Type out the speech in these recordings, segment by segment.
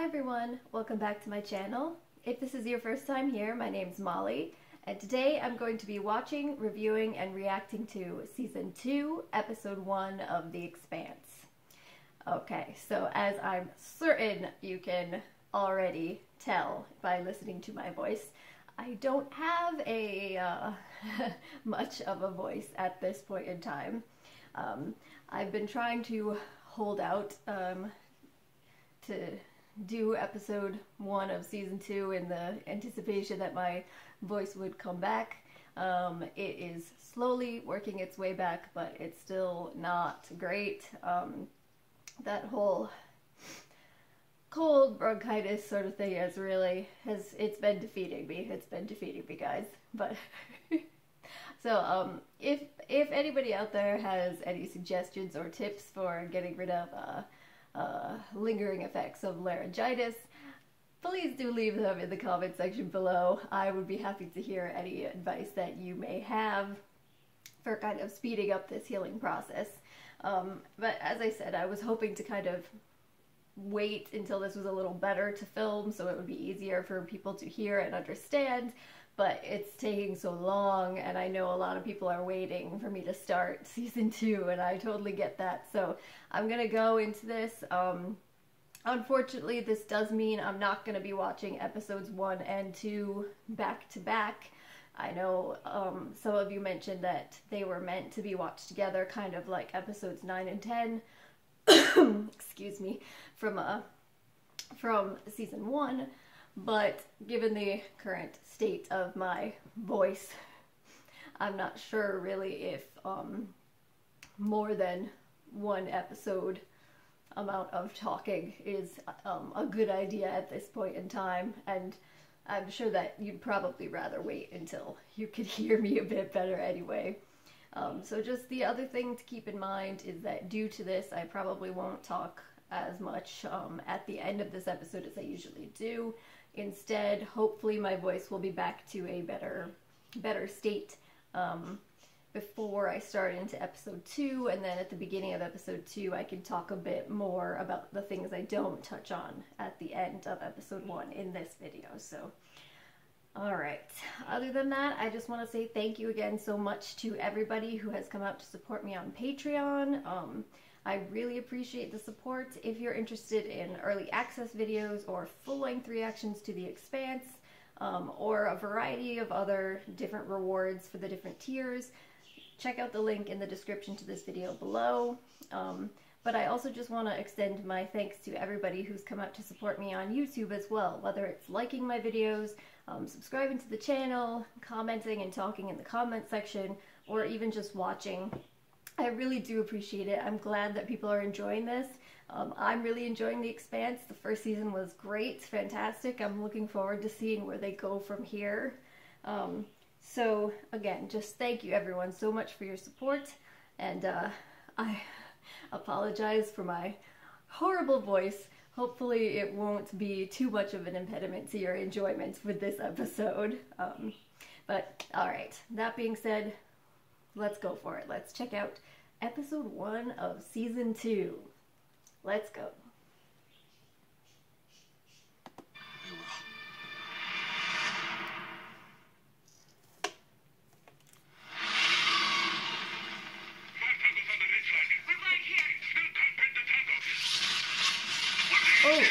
everyone, welcome back to my channel. If this is your first time here, my name's Molly, and today I'm going to be watching, reviewing, and reacting to Season 2, Episode 1 of The Expanse. Okay, so as I'm certain you can already tell by listening to my voice, I don't have a much of a voice at this point in time. I've been trying to hold out to do episode 1 of season 2 in the anticipation that my voice would come back. It is slowly working its way back, but it's still not great. That whole cold bronchitis sort of thing it's been defeating me. It's been defeating me, guys. But so if anybody out there has any suggestions or tips for getting rid of lingering effects of laryngitis, please do leave them in the comment section below. I would be happy to hear any advice that you may have for kind of speeding up this healing process. But as I said, I was hoping to kind of wait until this was a little better to film so it would be easier for people to hear and understand, but it's taking so long, and I know a lot of people are waiting for me to start season 2, and I totally get that. So I'm gonna go into this. Unfortunately, this does mean I'm not gonna be watching episodes 1 and 2 back to back. I know some of you mentioned that they were meant to be watched together, kind of like episodes 9 and 10. Excuse me, from season 1. But given the current state of my voice, I'm not sure really if more than one episode amount of talking is a good idea at this point in time, and I'm sure that you'd probably rather wait until you could hear me a bit better anyway. So just the other thing to keep in mind is that due to this, I probably won't talk as much at the end of this episode as I usually do. Instead, hopefully my voice will be back to a better state before I start into episode 2, and then at the beginning of episode 2 I can talk a bit more about the things I don't touch on at the end of episode 1 in this video. So alright, other than that, I just want to say thank you again so much to everybody who has come out to support me on Patreon. I really appreciate the support. If you're interested in early access videos or full-length reactions to The Expanse, or a variety of other different rewards for the different tiers, check out the link in the description to this video below. But I also just want to extend my thanks to everybody who's come out to support me on YouTube as well, whether it's liking my videos, subscribing to the channel, commenting and talking in the comment section, or even just watching. I really do appreciate it. I'm glad that people are enjoying this. I'm really enjoying The Expanse. The first season was great, fantastic. I'm looking forward to seeing where they go from here. So again, just thank you everyone so much for your support, and I apologize for my horrible voice. Hopefully it won't be too much of an impediment to your enjoyment with this episode. But alright, that being said, let's go for it. Let's check out episode 1 of season 2. Let's go. Oh.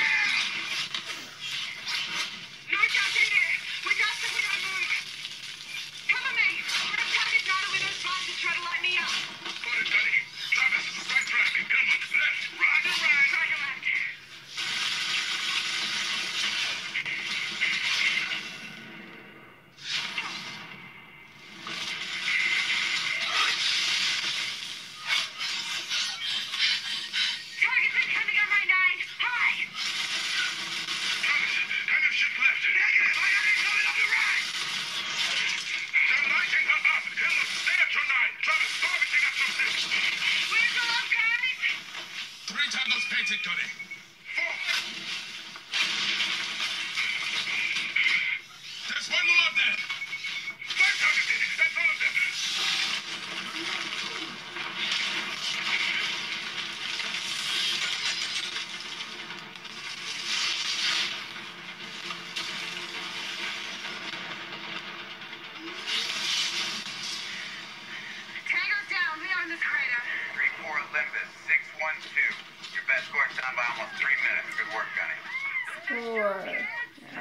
Best course done by almost 3 minutes. Good work, Gunny. Score.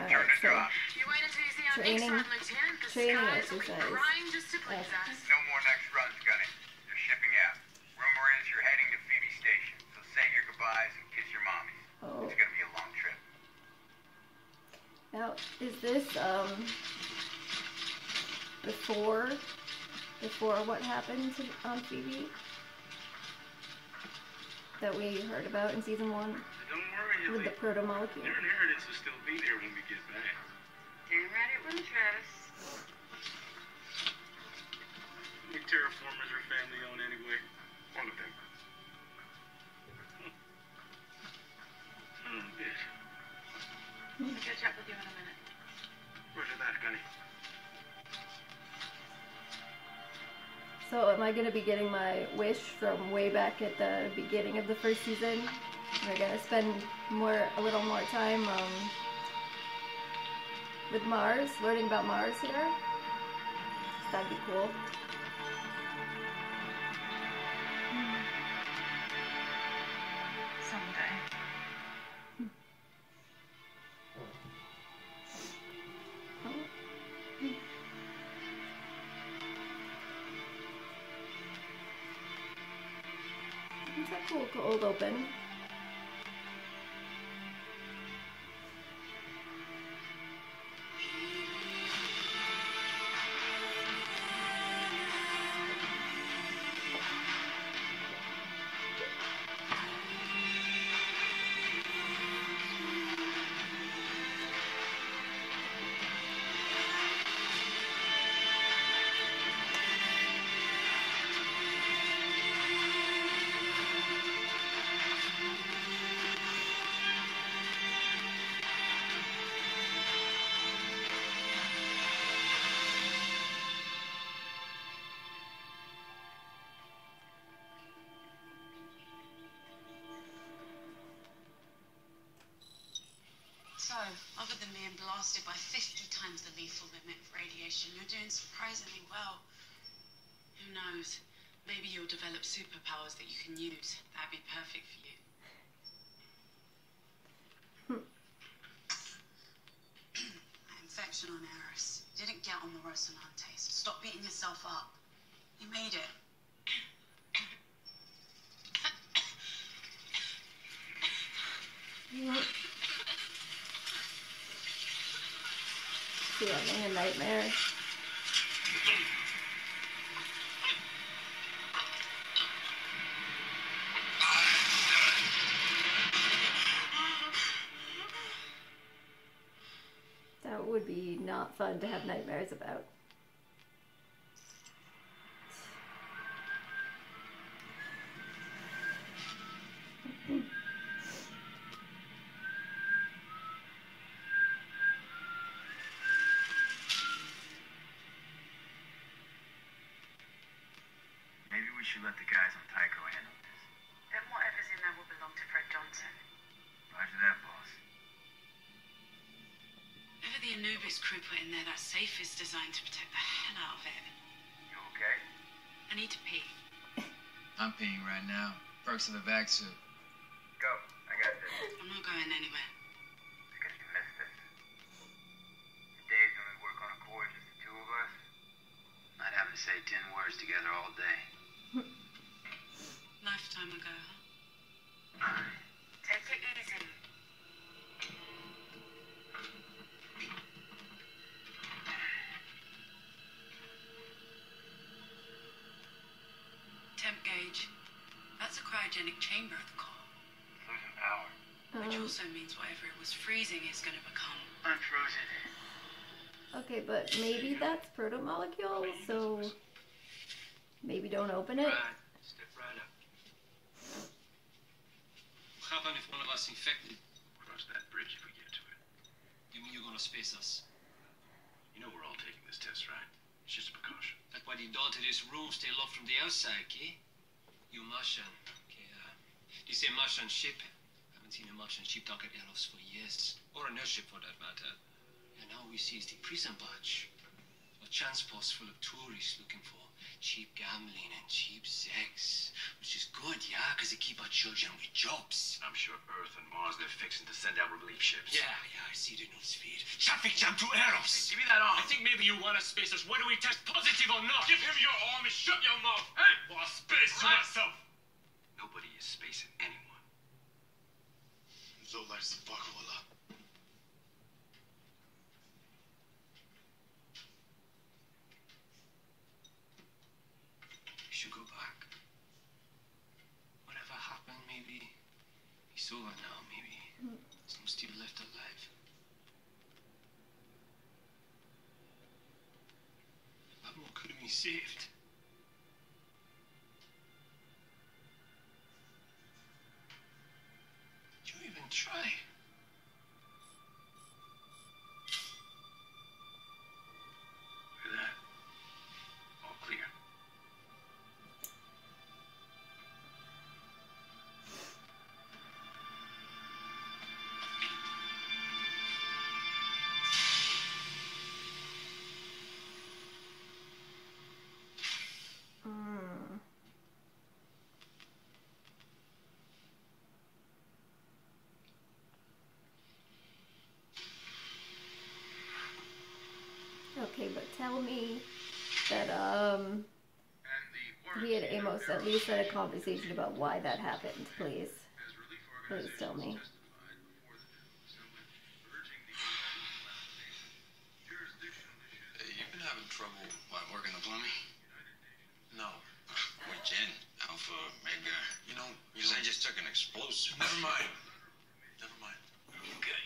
Turn to drop. You wait until you see our big son, Lieutenant. The skies will be crying just to please us. No more next runs, Gunny. You're shipping out. Rumor is you're heading to Phoebe Station, so say your goodbyes and kiss your mommies. Oh. It's gonna be a long trip. Now, is this, before what happened on Phoebe? That we heard about in season 1? Don't worry, With the proto-molecule. Your inheritance will still be there when we get back. Damn right it will, Travis. The terraformers are family owned anyway. One of them. Bitch. I'll catch up with you in a minute. Roger that, Gunny. So am I going to be getting my wish from way back at the beginning of the first season? Am I going to spend a little more time with Mars, learning about Mars here? That'd be cool. Someday. Is that cool? Cold open. So, other than being blasted by 50 times the lethal limit of radiation, you're doing surprisingly well. Who knows? Maybe you'll develop superpowers that you can use. That'd be perfect for you. Infection on Eris. You didn't get on the Rosamund taste. Stop beating yourself up. You made it. See, having a nightmare. That would be not fun to have nightmares about. Maybe we should let the guys on Tycho handle this. Then whatever's in there will belong to Fred Johnson. Roger that, boss. Whatever the Anubis crew put in there, that safe is designed to protect the hell out of it. You okay? I need to pee. I'm peeing right now. Perks of the vac suit. Go. I got this. I'm not going anywhere. Because you missed this. The days when we work on a core, just the two of us. Not having to say 10 words together all day. Lifetime ago, huh? Take it easy. Temp gauge. That's a cryogenic chamber of the core. Losing power. Which also means whatever it was freezing is going to become Unfrozen. Okay, but maybe that's proto-molecule, so maybe don't open it. Right. Step right up. What happens if one of us infected? Cross that bridge if we get to it. You mean you're gonna space us? You know we're all taking this test, right? It's just a precaution. That's why you door to this room stay locked from the outside, okay? You Martian. Okay, this is a Martian ship. Haven't seen a Martian ship dock at Eros for years. Or an airship for that matter. And now we see is the prison barge. A chance post full of tourists looking for cheap gambling and cheap sex. Which is good, yeah, because they keep our children with jobs. I'm sure Earth and Mars, they're fixing to send out relief ships. Yeah, I see the newsfeed. Traffic jam to Eros. Hey, give me that arm. I think maybe you want us spacers. Whether we test positive or not. Give him your arm and shut your mouth. Hey, boss, space to myself. Nobody is spacing anyone. Zola Sabakula. We should go back. Whatever happened, maybe he's over now, maybe some still left alive. A lot more could have been saved. Did you even try? Look at that. All clear. Okay, but tell me that he and Amos at least had a conversation about why that happened, please. Please tell me. Hey, you've been having trouble working the plumbing? No. With Jen, Alpha, Mega. You know, because I just took an explosive. Never mind. Never mind. Okay.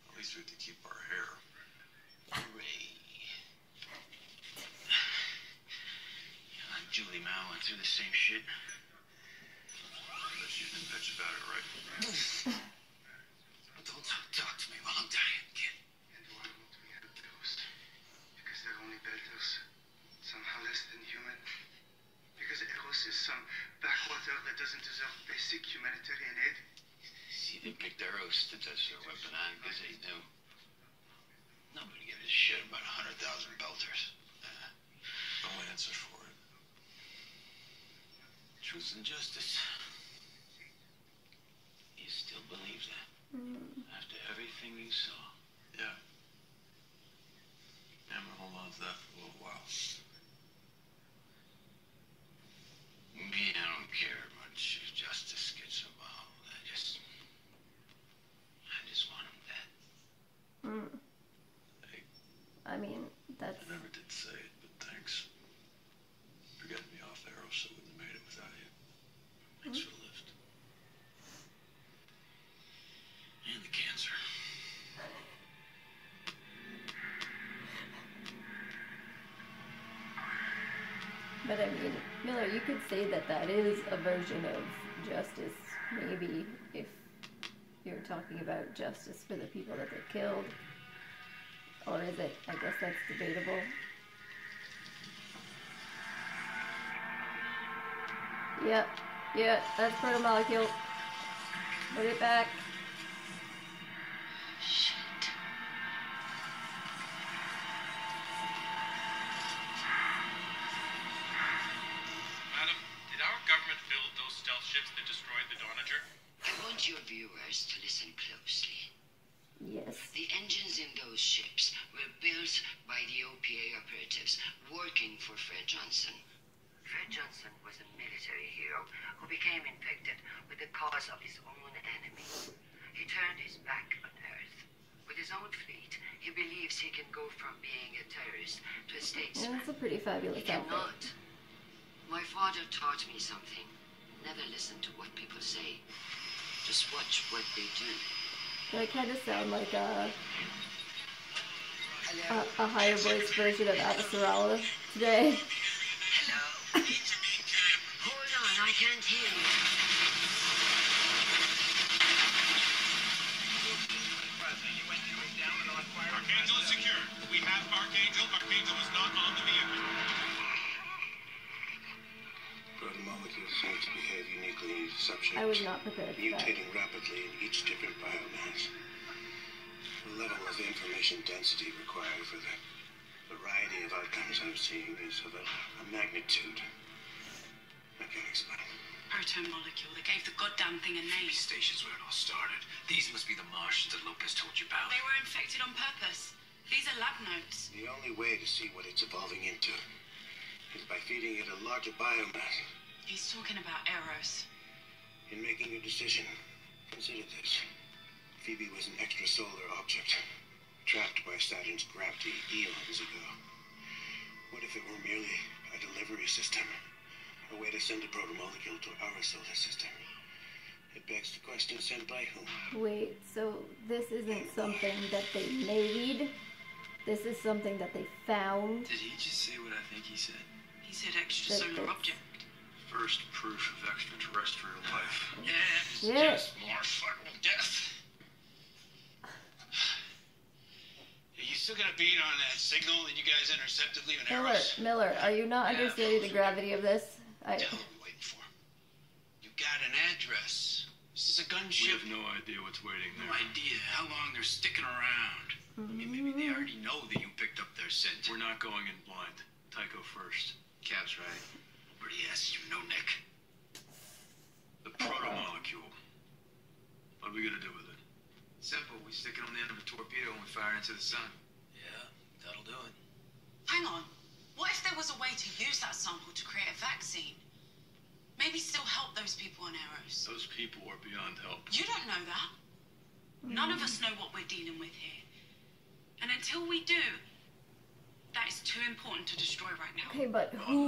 At least we have to keep our hair. Hooray. Yeah, Julie Mao went through the same shit. But you didn't bitch about it, right? Don't talk to me while I'm dying, kid. And why won't we help those? Because they're only betters, somehow less than human. Because Eros is some backwater that doesn't deserve basic humanitarian aid. See, they picked arrows to test their weapon on because they knew. Nobody gives a shit about 100,000 belters. No answer for it. Truth and justice. You still believe that? After everything you saw? Yeah. I'm gonna hold on to that for a little while. Me, I don't care much if justice gets involved. I just want him dead. Hey, I mean, that's... I never did say it, but thanks. For getting me off Eros, I wouldn't have made it without you. Thanks for the lift. And the cancer. But I mean, Miller, you could say that that is a version of justice, maybe, if you're talking about justice for the people that they killed. Or is it? I guess that's debatable. Yep, yeah, that's protomolecule. Put it back. Shit. Madam, did our government build those stealth ships that destroyed the Donager? I want your viewers to listen closely. Yes. The engines in those ships were built by the OPA operatives working for Fred Johnson. Fred Johnson was a military hero who became infected with the cause of his own enemy. He turned his back on Earth. With his own fleet, he believes he can go from being a terrorist to a statesman. Yeah, that's a pretty fabulous He outfit. cannot. My father taught me something. Never listen to what people say. Just watch what they do. They kind of sound like a Hello? higher voice version of Avasarala today. Hello? Hold on, I can't hear you. Archangel is secure. We have Archangel. Archangel is not on the vehicle. Protomolecules seem to behave uniquely in each subject. I was not prepared for that. Mutating rapidly in each different biomass. The level of information density required for the variety of outcomes I'm seeing is of a magnitude I can't explain. Proton molecule that gave the goddamn thing a name. These stations where it all started. These must be the Martians that Lopez told you about. They were infected on purpose. These are lab notes. The only way to see what it's evolving into is by feeding it a larger biomass. He's talking about Eros. In making your decision, consider this. Phoebe was an extrasolar object, trapped by Saturn's gravity eons ago. What if it were merely a delivery system? A way to send a protomolecule to our solar system? It begs the question, sent by whom? Wait, so this isn't something that they made? This is something that they found? Did he just say what I think he said? He said extrasolar object. First proof of extraterrestrial life. Yeah, it's Yes. just more fucking death. Are you still gonna beat on that signal that you guys intercepted leaving Eros? Miller, are you not understanding the gravity of this? What the hell are we waiting for? You got an address. This is a We gunship. have no idea what's waiting No there. idea how long they're sticking around. I mean, maybe they already know that you picked up their scent. We're not going in blind. Tycho first. Cab's right. Pretty ass, you know, Nick. The protomolecule. What are we gonna do with it? Simple. We stick it on the end of a torpedo and we fire into the sun. Yeah, that'll do it. Hang on. What if there was a way to use that sample to create a vaccine? Maybe still help those people on Eros. Those people are beyond help. You don't know that. None of us know what we're dealing with here. And until we do, that is too important to destroy right now. Okay, but who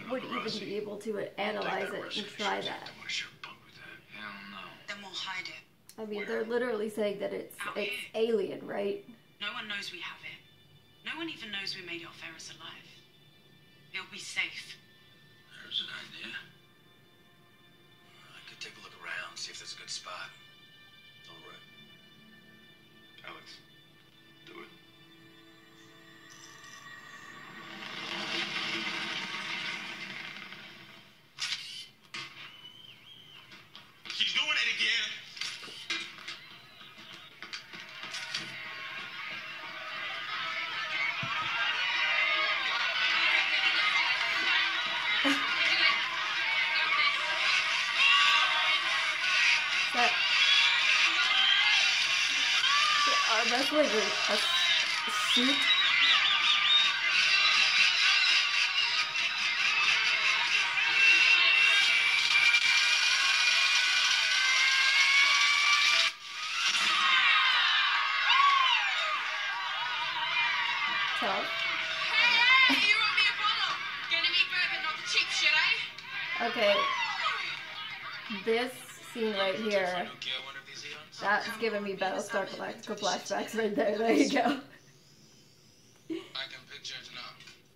would even be able to analyze it and try that? Hell no. Then we'll hide it. I mean, they're literally saying that it's alien, right? No one knows we have it. No one even knows we made it off Eros alive. It'll be safe. There's an idea. I could take a look around, see if there's a good spot. All right. Alex, do it. She's doing it again. That's like a suit. Tough. Hey, you owe me a bottle. Gonna be bourbon, not the cheap shit, eh? Okay. This scene right here. That's giving me Battlestar Galactica flashbacks right there. There you go. I can picture it now.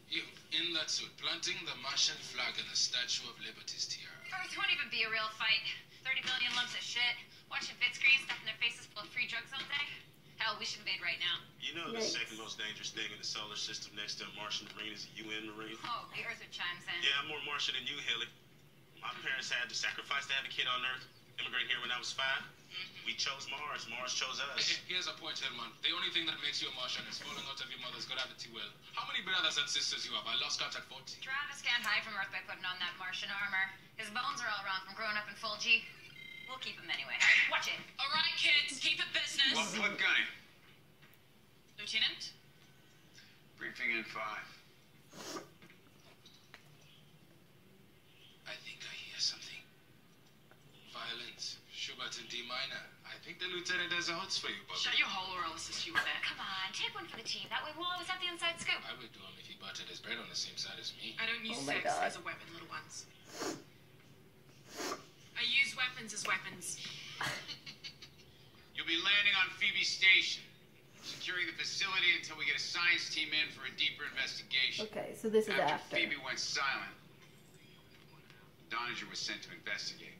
You, in that suit, planting the Martian flag in the Statue of Liberty's tiara. Earth won't even be a real fight. 30 billion lumps of shit. Watching fit screens stuffing their faces full of free drugs all day. Hell, we should invade right now. You know the second most dangerous thing in the solar system next to a Martian Marine is a UN Marine? Oh, the Earther chimes in. Yeah, I'm more Martian than you, Haley. My parents had to sacrifice to have a kid on Earth. Immigrate here when I was 5. We chose Mars. Mars chose us. Here's a point, Hellman. The only thing that makes you a Martian is falling out of your mother's gravity well. How many brothers and sisters you have? I lost count at 40. Travis can't hide from Earth by putting on that Martian armor. His bones are all wrong from growing up in full G. We'll keep him anyway. Watch it. All right, kids, keep it business. What gunny? Lieutenant? Briefing in 5. I think I hear something. Violins. Schubert in D minor. I think the lieutenant has a hots for you, Bobby. Shut your hole or I'll assist you with it. Come on, take one for the team. That way we'll always have the inside scoop. I would do him if he buttered his bread on the same side as me. I don't use Oh my sex God. as a weapon, little ones. I use weapons as weapons. You'll be landing on Phoebe Station. Securing the facility until we get a science team in for a deeper investigation. Okay, so this is after. Phoebe went silent, Doninger was sent to investigate.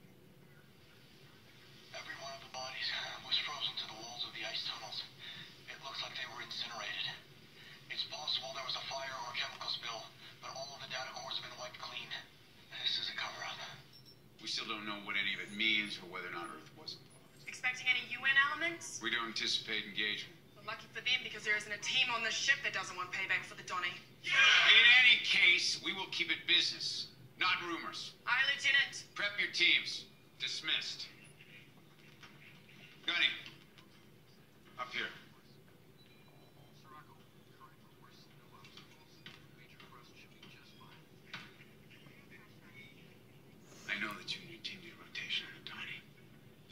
Every one of the bodies was frozen to the walls of the ice tunnels. It looks like they were incinerated. It's possible there was a fire or a chemical spill, but all of the data cores have been wiped clean. This is a cover-up. We still don't know what any of it means or whether or not Earth was involved. Expecting any UN elements? We don't anticipate engagement. Well, lucky for them, because there isn't a team on this ship that doesn't want payback for the Donny. In any case, we will keep it business, not rumors. Aye, Lieutenant. Prep your teams. Dismissed. Gunny. Up here. I know that you knew team rotation on the Donny.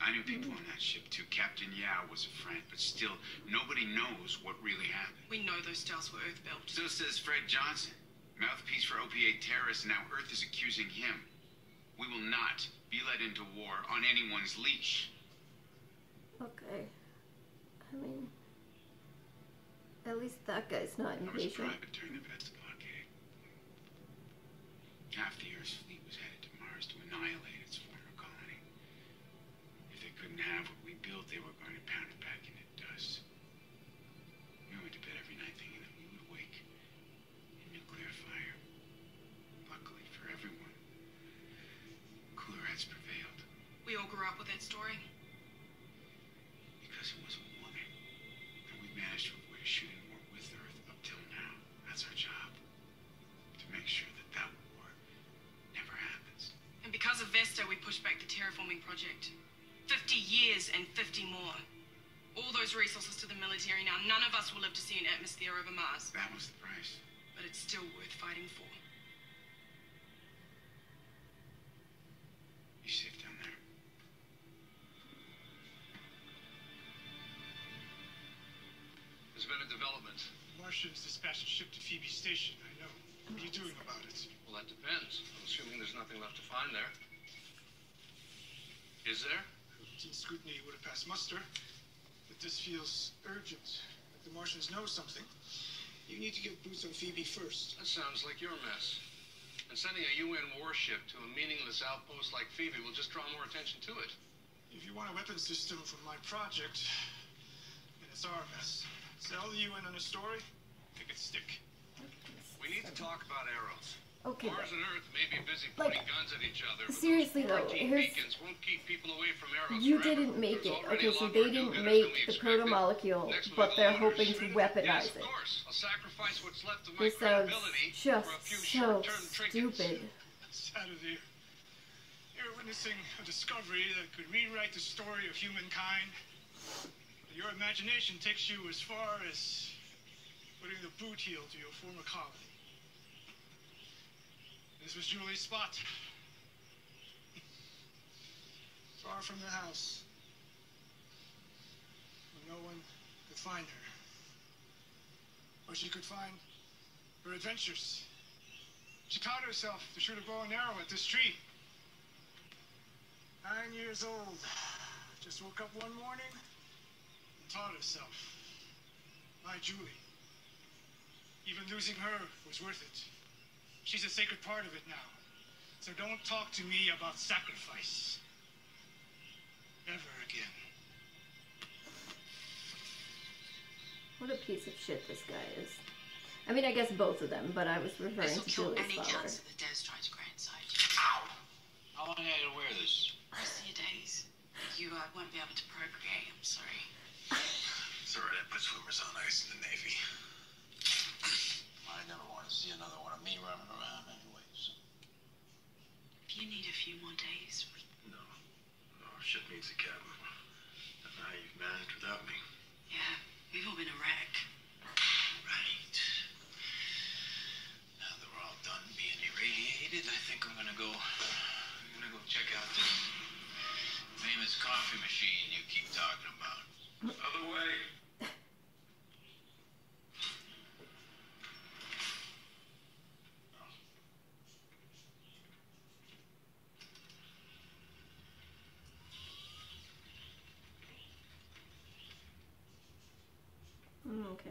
I knew people on that ship too. Captain Yao was a friend, but still, nobody knows what really happened. We know those stars were Earth-built. So says Fred Johnson, mouthpiece for OPA terrorists, and now Earth is accusing him. We will not be led into war on anyone's leash. Okay. I mean, at least that guy's not I was a impatient. private during the Vesta blockade. Half the Earth's fleet was headed to Mars to annihilate its former colony. If they couldn't have what we built, they were going to pound it back into dust. We went to bed every night thinking that we would wake in nuclear fire. Luckily for everyone, cooler heads prevailed. We all grew up with that story. Because it was a warning. And we managed to avoid a shooting war with Earth up till now. That's our job. To make sure that that war never happens. And because of Vesta, we pushed back the terraforming project. 50 years and 50 more. All those resources to the military now. None of us will live to see an atmosphere over Mars. That was the price. But it's still worth fighting for. You safe down there? There's been a development. Martians dispatched a ship to Phoebe Station, I know. What are you doing about it? Well, that depends. I'm assuming there's nothing left to find there. Is there? Routine scrutiny would have passed muster, but this feels urgent. Like the Martians know something. You need to get boots on Phoebe first. That sounds like your mess. And sending a UN warship to a meaningless outpost like Phoebe will just draw more attention to it. If you want a weapon system for my project, then it's our mess. Sell the UN on a story, make it stick. We need to talk about arrows. Okay, Mars but, and Earth may be busy like, pointing guns at each other, but seriously those though, quarantine here's- beacons won't keep people away from arrows you forever. didn't make There's it. already Okay, a so lot they more didn't do-gooders make than we the expected. proto-molecule, Next but week, they're all hoping to orders. weaponize Yes, it. of course. I'll sacrifice what's left of my This sounds credibility just for a few so short-term trinkets. stupid. Saturday, you're witnessing a discovery that could rewrite the story of humankind. Your imagination takes you as far as putting the boot heel to your former colony. This was Julie's spot. Far from the house, where no one could find her. Or she could find her adventures. She taught herself to shoot a bow and arrow at this tree. 9 years old. Just woke up one morning and taught herself. My Julie. Even losing her was worth it. She's a sacred part of it now. So don't talk to me about sacrifice. Ever again. What a piece of shit this guy is. I mean, I guess both of them, but I was referring to kill Julie's any father. cancer that dares try to grow inside you. Ow! How long are you to wear this? Rest of your days. You won't be able to procreate, I'm sorry. It's alright, I put swimmers on ice in the Navy. I never want to see another one of me running around anyways. If you need a few more days, we... No, ship needs a captain. I don't know how you've managed without me. Yeah, we've all been a wreck. Right. Now that we're all done being irradiated, I think I'm gonna go check out this famous coffee machine you keep talking about. Other way. Okay.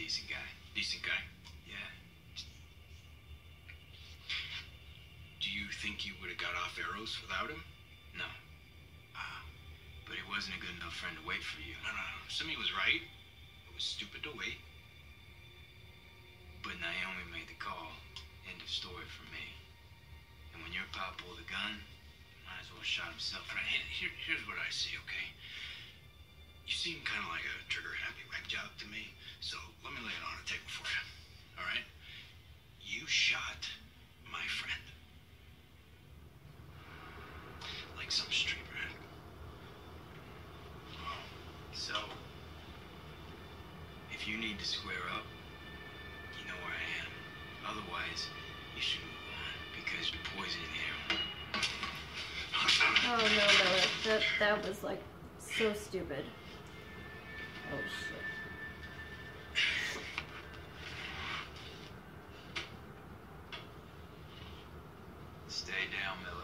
decent guy. Decent guy? Yeah. Do you think you would have got off arrows without him? No. But he wasn't a good enough friend to wait for you. No. Simi was right. It was stupid to wait. But Naomi made the call. End of story for me. And when your pop pulled the gun, might as well shot himself. All right, here's what I see, okay? You seem kind of like a trigger-happy whack job to me, so let me lay it on the table for you, all right? You shot my friend. Like some street rat. So, if you need to square up, you know where I am. Otherwise, you should move on, because you're poisoning the arrow. Oh no, that was like so stupid. Oh shit. Stay down, Miller.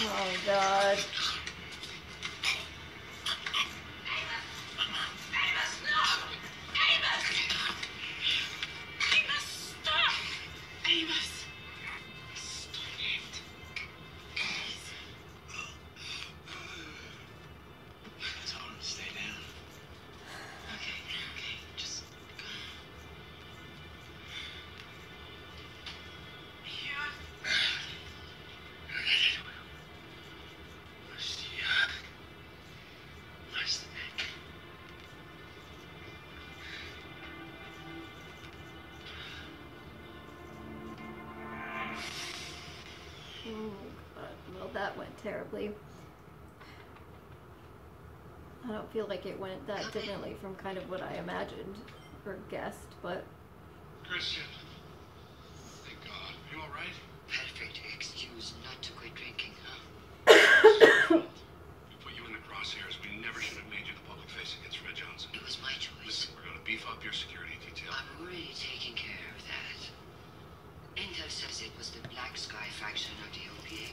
Oh god. Well, that went terribly. I don't feel like it went that differently from kind of what I imagined or guessed, but... Christian. Thank God. You alright? Perfect excuse not to quit drinking, huh? We put you in the crosshairs. We never should have made you the public face against Red Johnson. It was my choice. Listen, we're going to beef up your security detail. I'm already taking care of that. Intel says it was the Black Sky faction of the OPA.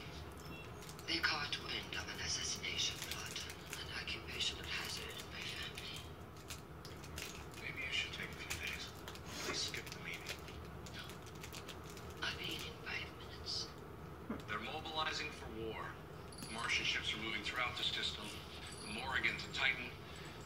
They caught wind of an assassination plot, an occupational hazard in my family. Maybe you should take a few days. Please skip the meeting. I'll be in 5 minutes. They're mobilizing for war. Martian ships are moving throughout the system. The Morrigan to Titan,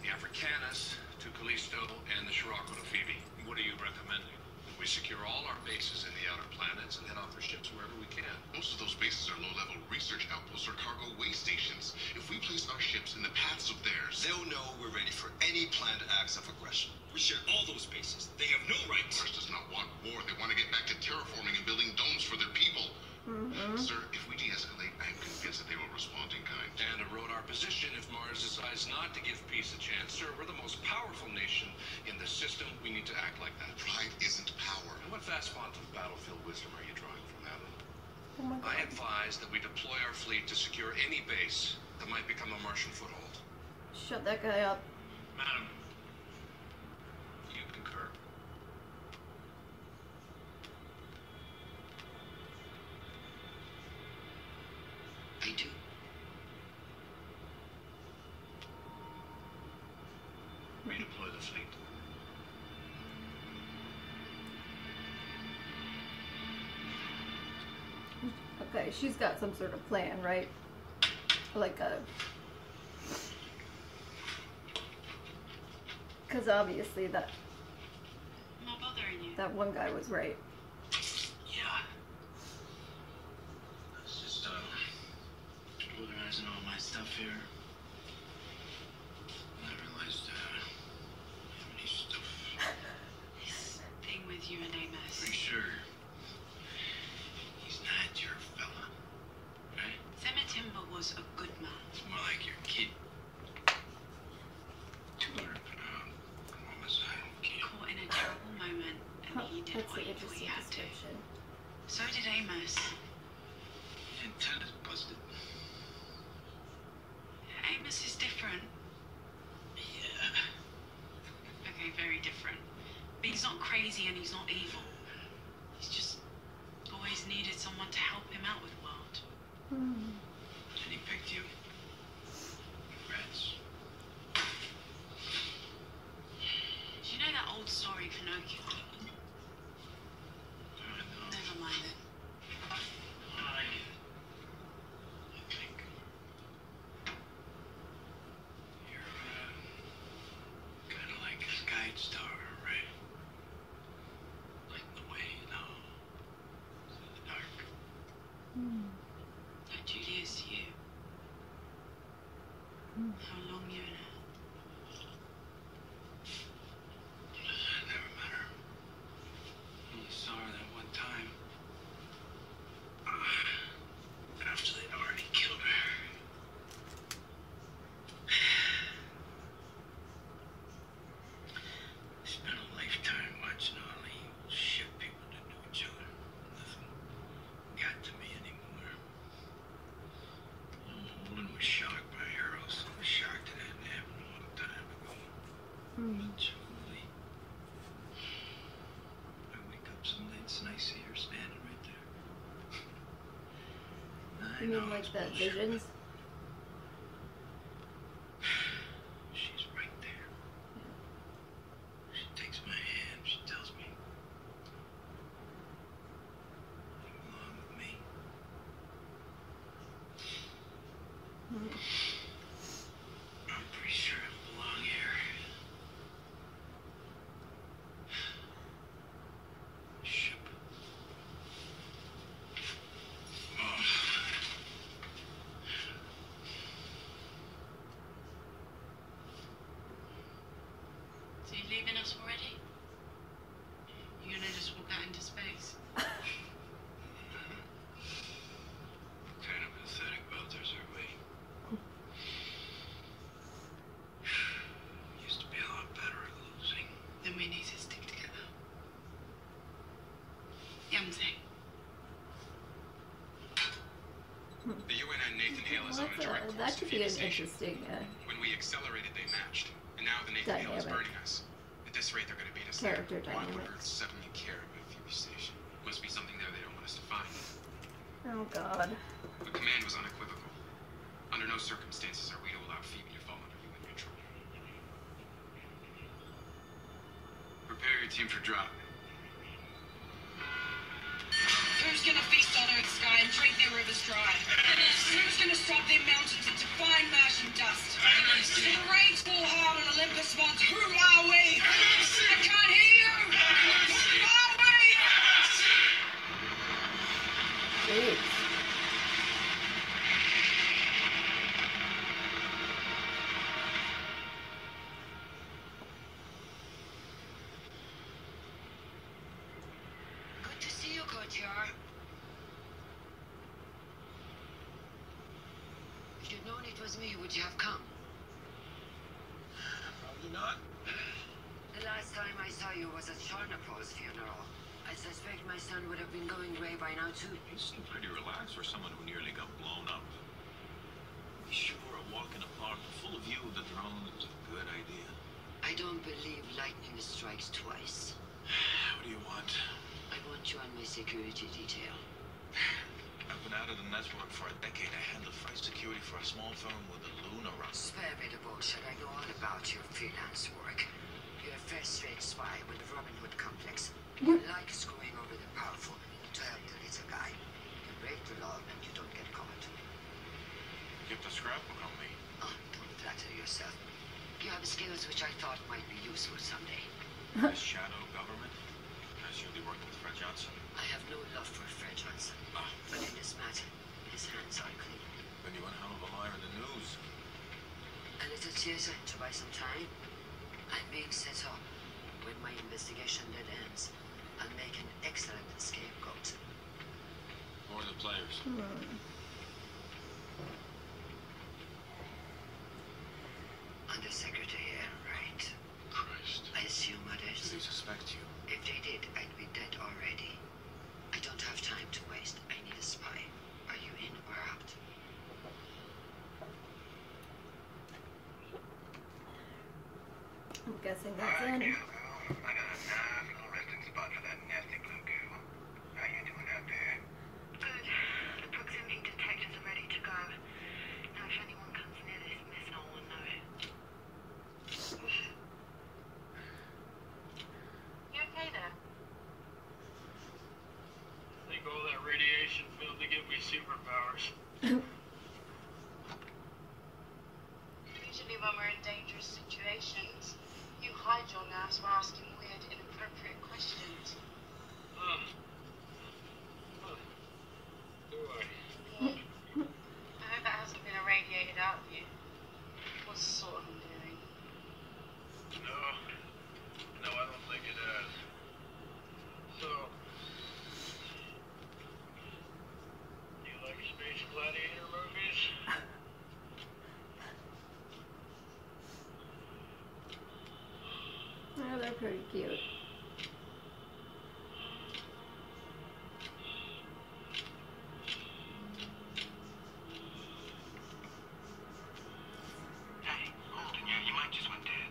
the Africanus to Callisto, and the Scirocco to Phoebe. What are you recommending? We secure all our bases in the outer planets and head off for ships wherever we can. Most of those bases are low-level research outposts or cargo way stations. If we place our ships in the paths of theirs, they'll know we're ready for any planned acts of aggression. We share all those bases. They have no rights. Mars does not want war. They want to get back to terraforming and building domes for their people. Sir, if we de-escalate, I'm convinced that they will respond in kind. And erode our position if Mars decides not to give peace a chance. Sir, we're the most powerful nation in the system. We need to act like that. Pride isn't power. And what vast font of battlefield wisdom are you drawing from that? Oh my God. I advise that we deploy our fleet to secure any base that might become a Martian foothold. Shut that guy up. Madam, you concur. I do. Redeploy the fleet. Okay, she's got some sort of plan, right? Like a... Because obviously that... Not bothering you. That one guy was right. Yeah. I was just, organizing all my stuff here. I realized, how many stuff... This thing with you and Amos. Pretty sure he's not your fella, right? Timber was a good man. It's more like your kid. 200-pound homicidal kid. Caught in a terrible moment, and he did That's what an he thought he interesting had to. description. So did Amos. Antenna's busted. Amos is different. Yeah. Okay, very different. But he's not crazy and he's not evil. He's just always needed someone to help him out with the world. And he picked you. Congrats. Do you know that old story, Pinocchio? Never mind it. Star, right? Lighting the way, you know, through the dark. Like Julie is to you. How long you in it? It never met her. Only saw her that one time. After they'd already killed her. Spent a lifetime watching all the evil shit people do to each other. Nothing got to me anymore. Holden was shocked by arrows. I was shocked it hadn't happened a long time ago. But Julie, I wake up some nights and I see her standing right there. You mean like the visions? She's right there. She takes my hand, she tells me, you belong with me. I'm pretty sure I belong here. Ship. Oh. So you leaving us already? You gonna just walk out into space? Kind of pathetic about this, are we? We used to be a lot better at losing. Then we need to stick together. Yamze. The UN had Nathan Hale as a majority That course could to be an Phoebe Station. interesting. When we accelerated, they matched. And now the Nathan Hale is Dynamic. burning us. At this rate, they're going to beat us Character there. Why would dynamics. Earth suddenly care about Phoebe Station? Must be something there they don't want us to find. Oh God. The command was unequivocal. Under no circumstances are we to allow Phoebe to fall under UN control. Prepare your team for drop. Who's gonna feast on Earth's sky and drink their rivers dry? Who's gonna stop their mountains into fine Martian dust? Till the rains fall hard on Olympus Mons, who are we? I can't hear you! Who are we? Jeez. Good to see you, Gautier. If you'd known it was me, would you have come? Probably not. The last time I saw you was at Charnapo's funeral. I suspect my son would have been going gray by now, too. You seem pretty relaxed for someone who nearly got blown up. You sure a walk in a park full of you with a drone is a good idea? I don't believe lightning strikes twice. What do you want? I want you on my security detail. I've been out of the network for a decade. I handle flight security for a small firm with a loon around. Spare me the bullshit. I know all about your freelance work. You're a first-rate spy with the Robin Hood complex. You like screwing over the powerful to help the little guy. You break the law and you don't get caught. Get the scrapbook on me. Oh, don't flatter yourself. You have skills which I thought might be useful someday. The shadow government? As you'll be working with Fred Johnson? I have no love for Fred Johnson. But in this matter, his hands are clean. Then you one hell of a liar in the news. A little teaser to buy some time. I'm being set up. When my investigation dead ends, I'll make an excellent scapegoat. Or the players. Undersecretary, right? Christ. I assume others. Do they suspect you? If they did, I'd be dead already. I don't have time to waste. I need a spy. Are you in or out? I'm guessing that's in. I got 9 radiation field to give me superpowers. Usually when we're in dangerous situations, you hide your nerves by asking weird, inappropriate questions. Do I? I hope that hasn't been irradiated out of you. What's sort of endearing? No, I don't think it has. So, you like space gladiator movies? Oh, they're pretty cute. Hey, Holden, yeah, you might just want Dad.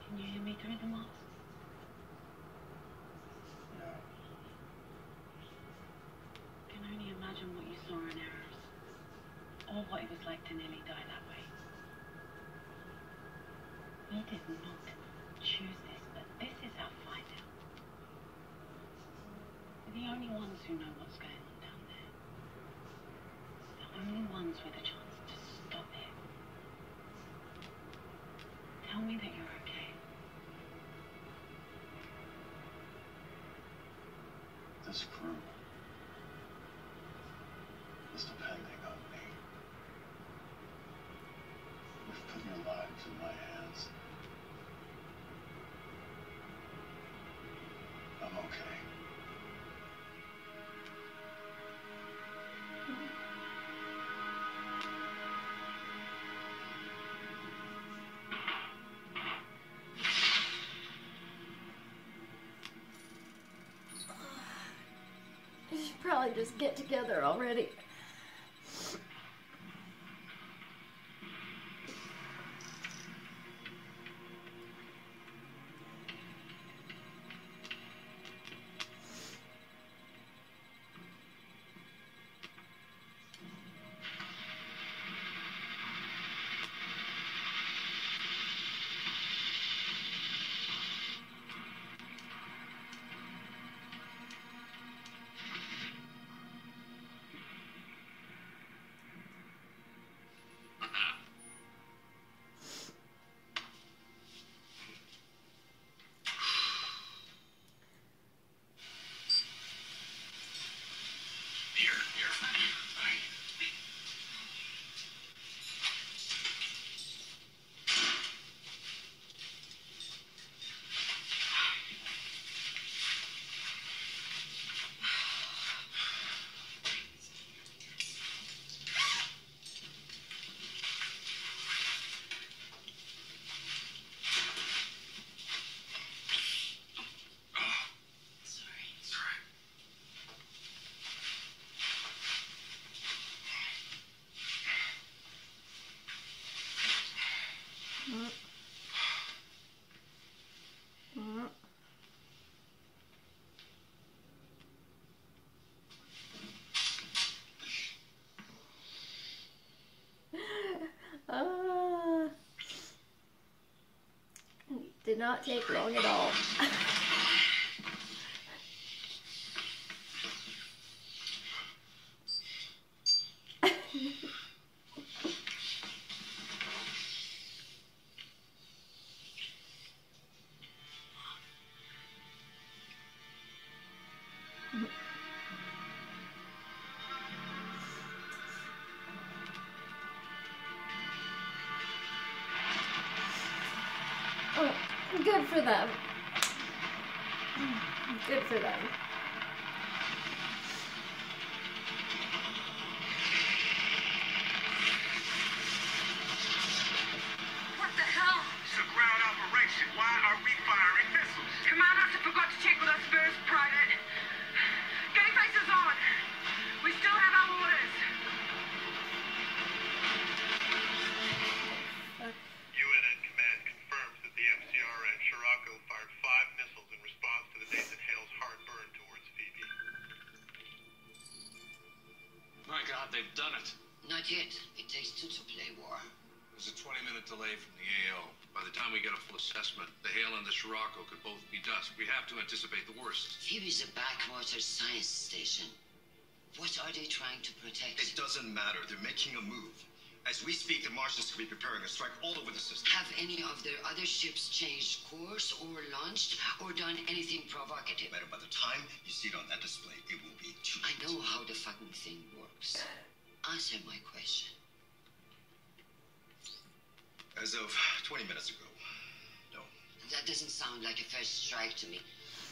Can you hear me through the mask? No. I can only imagine what you saw in Errors, or what it was like to nearly die that way. We did not choose this, but this is our fight. We're the only ones who know what's going on down there. The only ones with a chance to stop it. Tell me that you're okay. This crew is depending on me. You've put your lives in my hands. I'm okay. You should probably just get together already. Did not take long at all. Good for them. Good for them. What the hell? It's a ground operation. Why are we firing missiles? Command must have forgot to check with us first, Private. Getting faces on. We still have our orders. UNN command confirms that the MCR and Shirako fired 5 missiles in response to the Nathan Hale's hard burn towards Phoebe. My God, they've done it. Not yet. It takes 2 to play war. There's a 20-minute delay from the AO. By the time we get a full assessment, the Hale and the Scirocco could both be dust. We have to anticipate the worst. Phoebe's a backwater science station. What are they trying to protect? It doesn't matter. They're making a move. As we speak, the Martians could be preparing a strike all over the system. Have any of their other ships changed course or launched or done anything provocative? Madam, by the time you see it on that display, it will be too late. I know how the fucking thing works. Answer my question. As of 20 minutes ago, no. That doesn't sound like a first strike to me.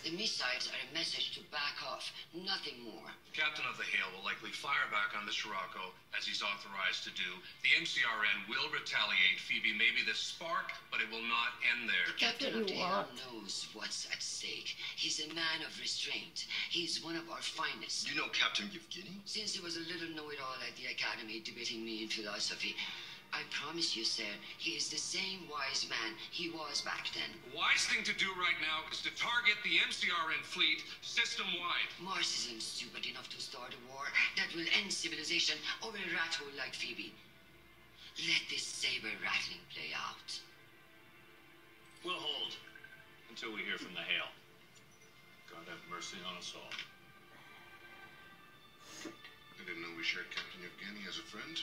The missiles are a message to back off, nothing more. The captain of the Hale will likely fire back on the Scirocco, as he's authorized to do. The MCRN will retaliate. Phoebe may be the spark, but it will not end there. The captain of the Hale knows what's at stake. He's a man of restraint. He's one of our finest. You know Captain Yevgeny? Since he was a little know-it-all at the academy debating me in philosophy, I promise you, sir, he is the same wise man he was back then. The wise thing to do right now is to target the MCRN fleet system-wide. Mars isn't stupid enough to start a war that will end civilization over a rat hole like Phoebe. Let this saber rattling play out. We'll hold until we hear from the Hale. God have mercy on us all. I didn't know we shared Captain Yevgeny as a friend.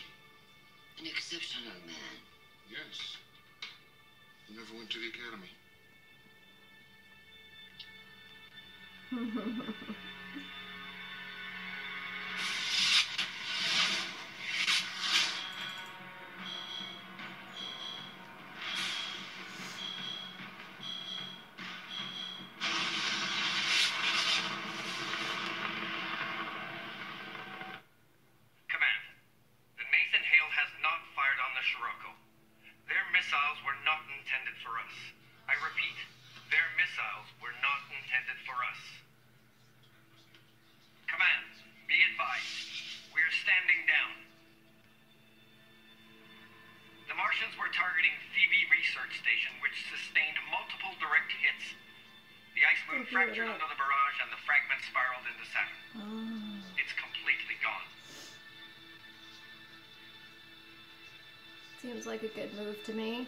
An exceptional man. Yes. He never went to the academy. Fractured under the barrage and the fragments spiraled into Saturn. It's completely gone. Seems like a good move to me.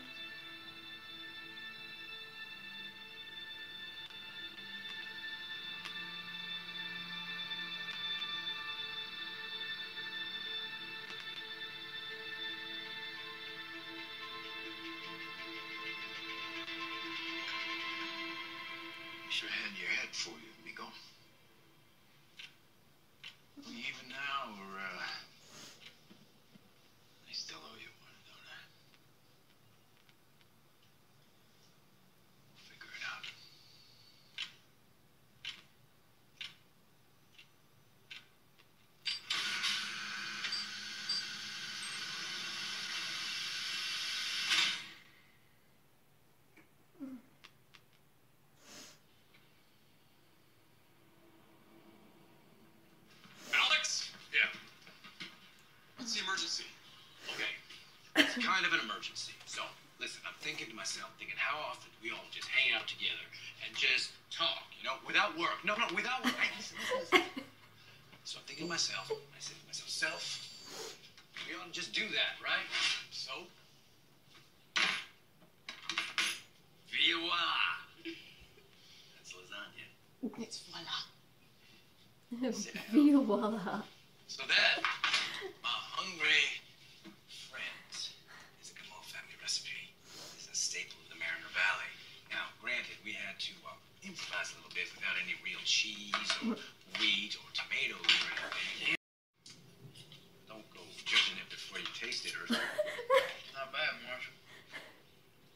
Sure had your head for you, amigo. We even now, or I still owe you one, don't I? We'll figure it out. Kind of an emergency. So, listen, I'm thinking to myself, how often we all just hang out together and just talk, you know, without work. No, without work. Hey, listen. So I'm thinking to myself, I said to myself, self, we ought to just do that, right? So, voila. That's lasagna. It's voila. Voila. So that, my hungry staple of the Mariner Valley. Now, granted, we had to improvise a little bit without any real cheese or wheat or tomatoes or anything. Don't go judging it before you taste it, or Not bad, Marshal.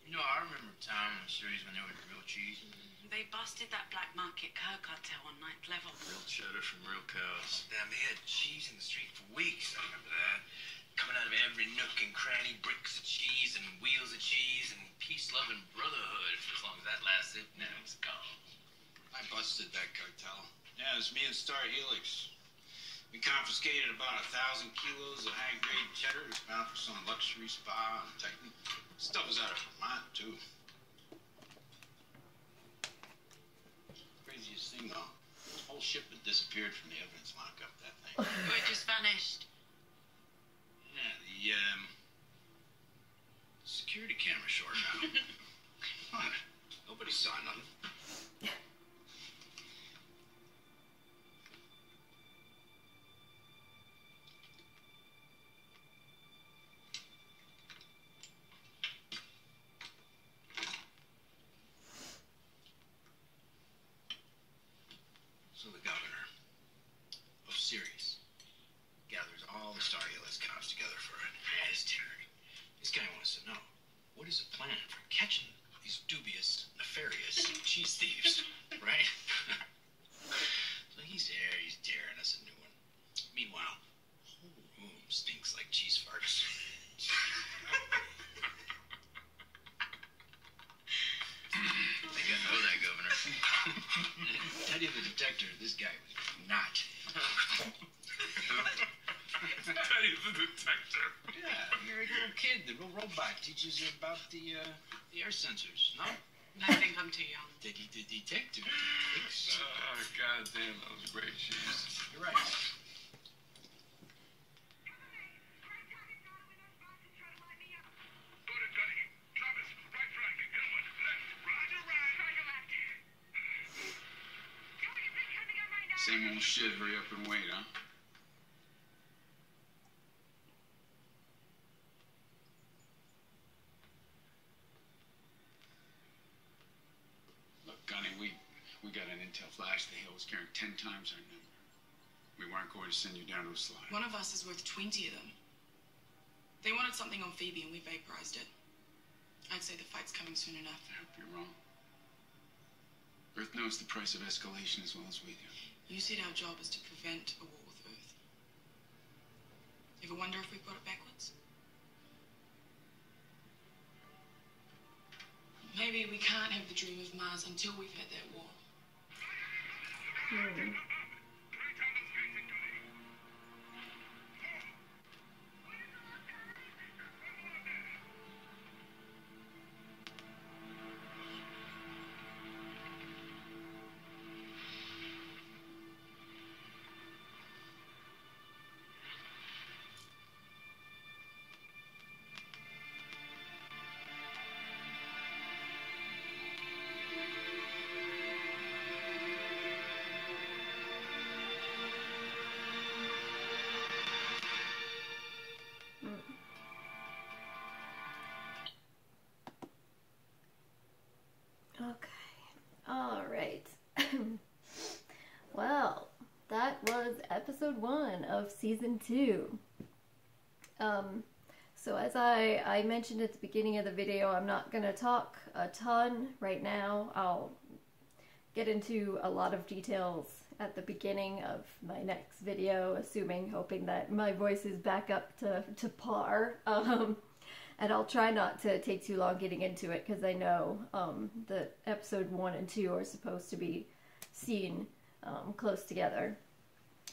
You know, I remember a time in the series when there was real cheese. They busted that black market cow cartel on 9th level. Real cheddar from real cows. Damn, they had cheese in the street for weeks. I remember that. Coming out of every nook and cranny, bricks of cheese and wheels of cheese and peace-loving brotherhood for as long as that lasted. Now it's gone. I busted that cartel. Yeah, it was me and Star Helix. We confiscated about 1,000 kilos of high-grade cheddar. It was bound for some luxury spa on Titan. Stuff was out of Vermont, too. Craziest thing, though. The whole shipment disappeared from the evidence lockup, that thing. It just vanished. Yeah, the security camera short now. saw nothing. So the governor of Sirius gathers all the Star Helix cops together for an ass hearing. This guy wants to know, what is the plan for catching these dubious, nefarious cheese thieves, right? So he's there, he's daring us a new one. Meanwhile, the whole room stinks like cheese farts. I think I know that, Governor. Teddy the detector, this guy was not. Teddy the detector. Yeah, you're a little kid. The little robot teaches you about the air sensors, no? I think I'm too young. Teddy the detector. Oh, goddamn, that was great cheese. You're right. Same old shit, hurry up and wait, huh? Look, Gunny, we got an intel flash. The hill was carrying 10 times our number. We weren't going to send you down to a slide. One of us is worth 20 of them. They wanted something on Phoebe and we vaporized it. I'd say the fight's coming soon enough. I hope you're wrong. Earth knows the price of escalation as well as we do. You said our job is to prevent a war with Earth. Ever wonder if we've got it backwards? Maybe we can't have the dream of Mars until we've had that war. Well, that was episode 1 of season 2. So as I mentioned at the beginning of the video, I'm not going to talk a ton right now. I'll get into a lot of details at the beginning of my next video, hoping that my voice is back up to par. And I'll try not to take too long getting into it, because I know that episode 1 and 2 are supposed to be seen close together.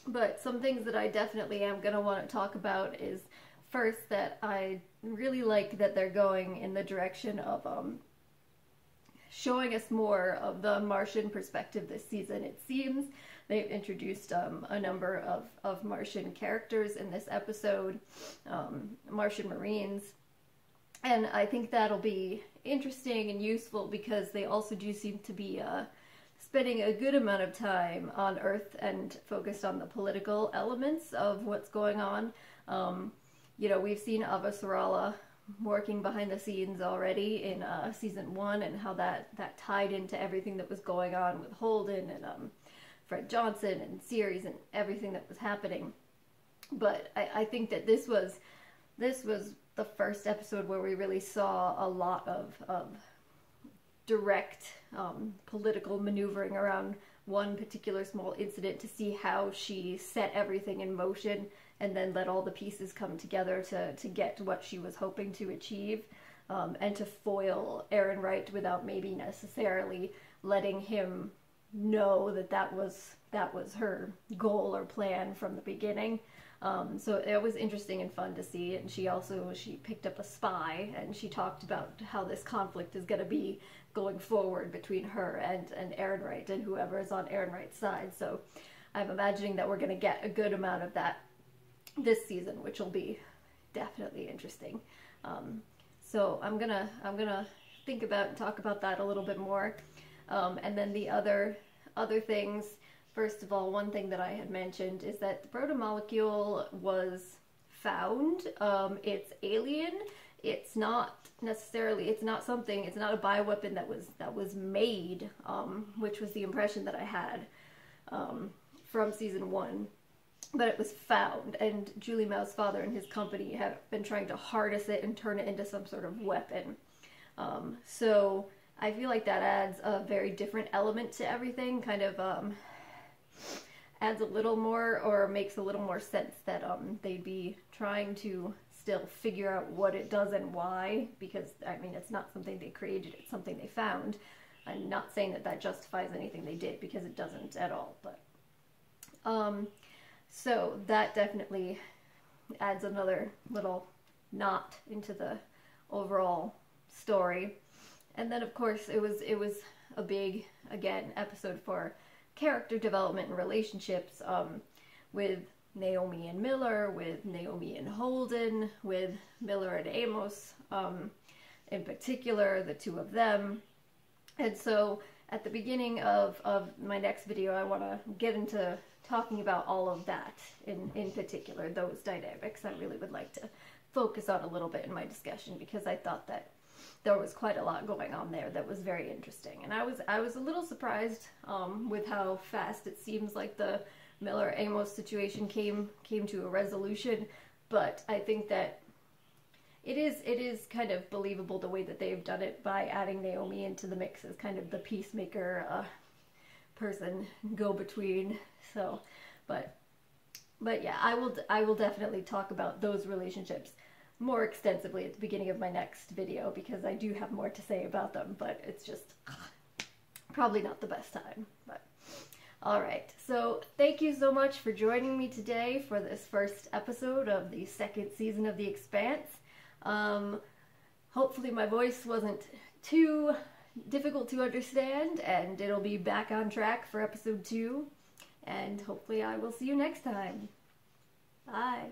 But some things that I definitely am going to want to talk about is, first, that I really like that they're going in the direction of showing us more of the Martian perspective this season. It seems they've introduced a number of Martian characters in this episode, Martian Marines. And I think that'll be interesting and useful, because they also do seem to be spending a good amount of time on Earth and focused on the political elements of what's going on. You know, we've seen Avasarala working behind the scenes already in season 1, and how that tied into everything that was going on with Holden and Fred Johnson and series and everything that was happening. But I think that this was the first episode where we really saw a lot of direct political maneuvering around one particular small incident, to see how she set everything in motion and then let all the pieces come together to get to what she was hoping to achieve, and to foil Aaron Wright without maybe necessarily letting him know that was her goal or plan from the beginning. So it was interesting and fun to see. And she picked up a spy, and she talked about how this conflict is going to be going forward between her and Aaron Wright and whoever is on Aaron Wright's side. So I'm imagining that we're going to get a good amount of that this season, which will be definitely interesting. So I'm gonna think about and talk about that a little bit more. And then the other things, first of all, one thing that I had mentioned is that the proto-molecule was found. It's alien. It's not necessarily, it's not a bioweapon that was made, which was the impression that I had from season 1. But it was found, and Julie Mao's father and his company have been trying to harness it and turn it into some sort of weapon. So I feel like that adds a very different element to everything, kind of adds a little more, or makes a little more sense that they'd be trying to still figure out what it does and why, because, I mean, it's not something they created, it's something they found. I'm not saying that that justifies anything they did, because it doesn't at all, but... So that definitely adds another little knot into the overall story. And then, of course, it was a big, again, episode for character development and relationships, with Naomi and Miller, with Naomi and Holden, with Miller and Amos, in particular, the two of them. And so at the beginning of my next video, I want to get into talking about all of that in particular, those dynamics. I really would like to focus on a little bit in my discussion, because I thought that there was quite a lot going on there that was very interesting. And I was a little surprised with how fast it seems like the Miller-Amos situation came to a resolution, but I think that it is kind of believable the way that they've done it by adding Naomi into the mix as kind of the peacemaker person, go-between. So, but yeah, I will definitely talk about those relationships more extensively at the beginning of my next video, because I do have more to say about them, but it's just probably not the best time. But alright, so thank you so much for joining me today for this first episode of the second season of The Expanse. Hopefully my voice wasn't too difficult to understand, and it'll be back on track for episode 2, and hopefully I will see you next time. Bye!